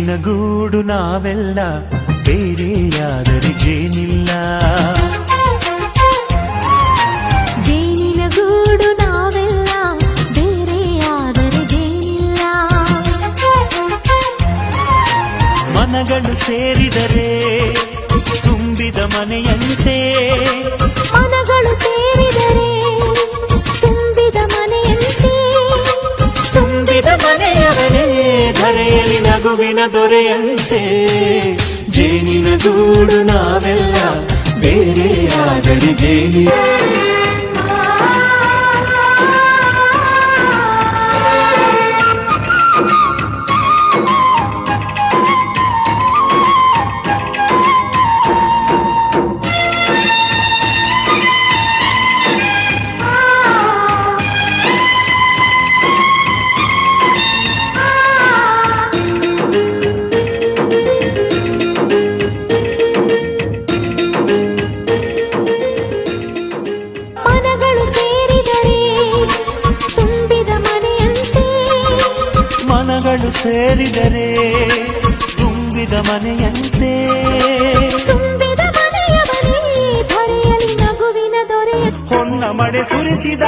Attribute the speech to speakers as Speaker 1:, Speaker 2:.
Speaker 1: ಜೇನಿನ ಗೂಡು ನಾವೆಲ್ಲ ಬೇರೆಯಾದರೆ ಜೇನಿಲ್ಲ.
Speaker 2: ಜೇನಿನ ಗೂಡು ನಾವೆಲ್ಲ ಬೇರೆಯಾದರೆ ಜೇನಿಲ್ಲ.
Speaker 1: ಮನಗಳು ಸೇರಿದರೆ ತುಂಬಿದ ಮನೆಯಂತೆ.
Speaker 2: ಮನಗಳು ಸೇರಿದರೆ ತುಂಬಿದ ಮನೆಯಂತೆ.
Speaker 1: ತುಂಬಿದ ಮನೆಯವರೇ ಧರೆಯಲ್ಲಿ ನಗುವಿನ ದೊರೆಯಂತೆ. ಜೇನಿನ ಗೂಡು ನಾವೆಲ್ಲ ಬೇರೆಯಾದರೆ ಜೇನಿಲ್ಲ.
Speaker 2: ಮನಗಳು ಸೇರಿದರೆ ತುಂಬಿದ ಮನೆಯಂತೆ.
Speaker 1: ಮನಗಳು ಸೇರಿದರೆ ತುಂಬಿದ ಮನೆಯಂತೆ.
Speaker 2: ತುಂಬಿದ ಮನೆಯವರೇ ಧರೆಯಲ್ಲಿ ನಗುವಿನ ದೊರೆಯ.
Speaker 1: ಹೊನ್ನ ಮಳೆ ಸುರಿಸಿದ